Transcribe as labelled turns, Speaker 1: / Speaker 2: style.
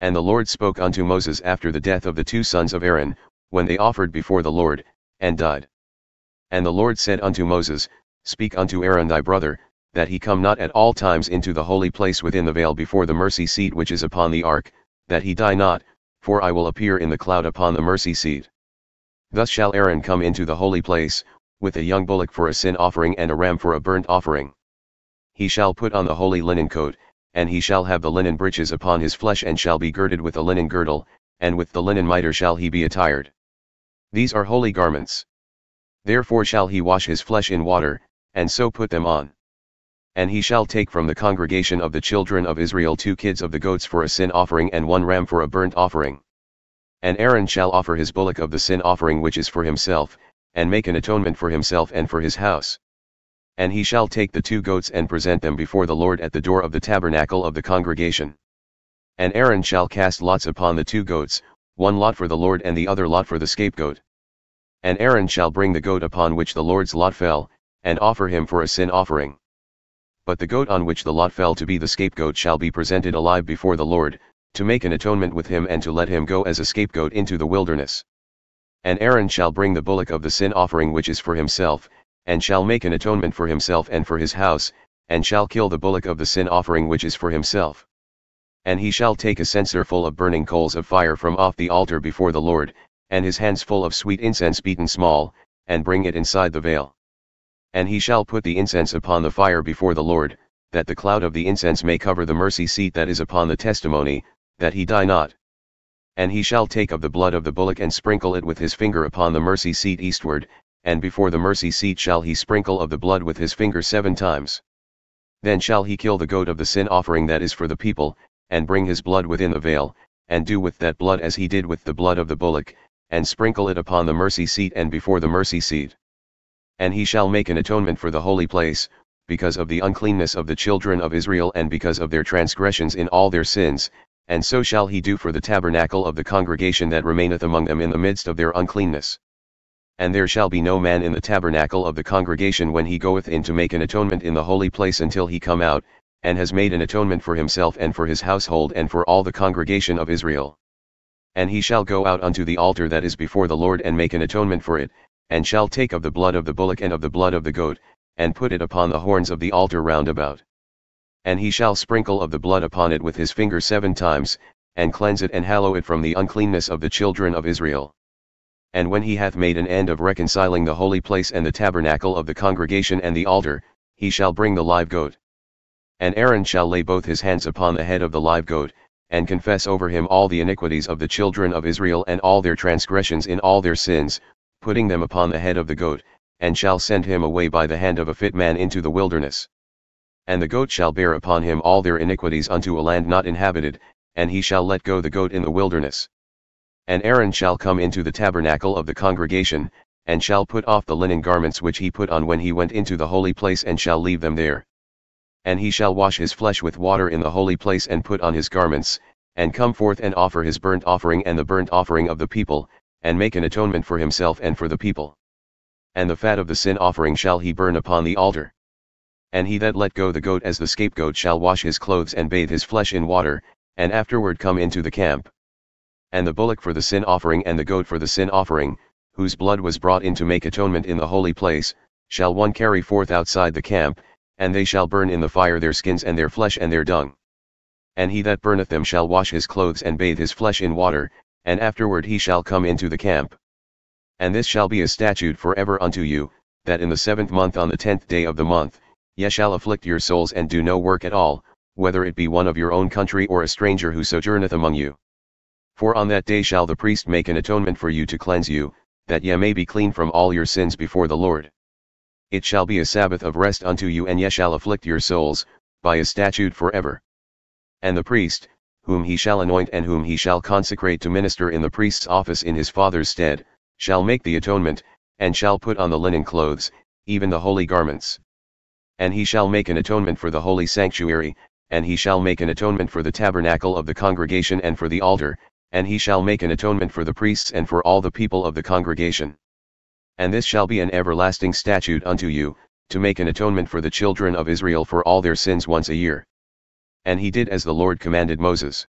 Speaker 1: And the Lord spoke unto Moses after the death of the two sons of Aaron, when they offered before the Lord, and died. And the Lord said unto Moses, Speak unto Aaron thy brother, that he come not at all times into the holy place within the veil before the mercy seat which is upon the ark, that he die not, for I will appear in the cloud upon the mercy seat. Thus shall Aaron come into the holy place, with a young bullock for a sin offering and a ram for a burnt offering. He shall put on the holy linen coat, and he shall have the linen breeches upon his flesh and shall be girded with a linen girdle, and with the linen mitre shall he be attired. These are holy garments. Therefore shall he wash his flesh in water, and so put them on. And he shall take from the congregation of the children of Israel 2 kids of the goats for a sin offering and 1 ram for a burnt offering. And Aaron shall offer his bullock of the sin offering which is for himself, and make an atonement for himself and for his house. And he shall take the 2 goats and present them before the Lord at the door of the tabernacle of the congregation. And Aaron shall cast lots upon the 2 goats, 1 lot for the Lord and the other lot for the scapegoat. And Aaron shall bring the goat upon which the Lord's lot fell, and offer him for a sin offering. But the goat on which the lot fell to be the scapegoat shall be presented alive before the Lord, to make an atonement with him and to let him go as a scapegoat into the wilderness. And Aaron shall bring the bullock of the sin offering which is for himself, and shall make an atonement for himself and for his house, and shall kill the bullock of the sin offering which is for himself. And he shall take a censer full of burning coals of fire from off the altar before the Lord, and his hands full of sweet incense beaten small, and bring it inside the veil. And he shall put the incense upon the fire before the Lord, that the cloud of the incense may cover the mercy seat that is upon the testimony, that he die not. And he shall take of the blood of the bullock and sprinkle it with his finger upon the mercy seat eastward, and before the mercy seat shall he sprinkle of the blood with his finger 7 times. Then shall he kill the goat of the sin offering that is for the people, and bring his blood within the veil, and do with that blood as he did with the blood of the bullock, and sprinkle it upon the mercy seat and before the mercy seat. And he shall make an atonement for the holy place, because of the uncleanness of the children of Israel and because of their transgressions in all their sins, and so shall he do for the tabernacle of the congregation that remaineth among them in the midst of their uncleanness. And there shall be no man in the tabernacle of the congregation when he goeth in to make an atonement in the holy place until he come out, and has made an atonement for himself and for his household and for all the congregation of Israel. And he shall go out unto the altar that is before the Lord and make an atonement for it, and shall take of the blood of the bullock and of the blood of the goat, and put it upon the horns of the altar round about. And he shall sprinkle of the blood upon it with his finger 7 times, and cleanse it and hallow it from the uncleanness of the children of Israel. And when he hath made an end of reconciling the holy place and the tabernacle of the congregation and the altar, he shall bring the live goat. And Aaron shall lay both his hands upon the head of the live goat, and confess over him all the iniquities of the children of Israel and all their transgressions in all their sins, putting them upon the head of the goat, and shall send him away by the hand of a fit man into the wilderness. And the goat shall bear upon him all their iniquities unto a land not inhabited, and he shall let go the goat in the wilderness. And Aaron shall come into the tabernacle of the congregation, and shall put off the linen garments which he put on when he went into the holy place and shall leave them there. And he shall wash his flesh with water in the holy place and put on his garments, and come forth and offer his burnt offering and the burnt offering of the people, and make an atonement for himself and for the people. And the fat of the sin offering shall he burn upon the altar. And he that let go the goat as the scapegoat shall wash his clothes and bathe his flesh in water, and afterward come into the camp. And the bullock for the sin offering and the goat for the sin offering, whose blood was brought in to make atonement in the holy place, shall one carry forth outside the camp, and they shall burn in the fire their skins and their flesh and their dung. And he that burneth them shall wash his clothes and bathe his flesh in water, and afterward he shall come into the camp. And this shall be a statute forever unto you, that in the 7th month on the 10th day of the month, ye shall afflict your souls and do no work at all, whether it be one of your own country or a stranger who sojourneth among you. For on that day shall the priest make an atonement for you to cleanse you, that ye may be clean from all your sins before the Lord. It shall be a Sabbath of rest unto you, and ye shall afflict your souls, by a statute forever. And the priest, whom he shall anoint and whom he shall consecrate to minister in the priest's office in his father's stead, shall make the atonement, and shall put on the linen clothes, even the holy garments. And he shall make an atonement for the holy sanctuary, and he shall make an atonement for the tabernacle of the congregation and for the altar, and he shall make an atonement for the priests and for all the people of the congregation. And this shall be an everlasting statute unto you, to make an atonement for the children of Israel for all their sins once a year. And he did as the Lord commanded Moses.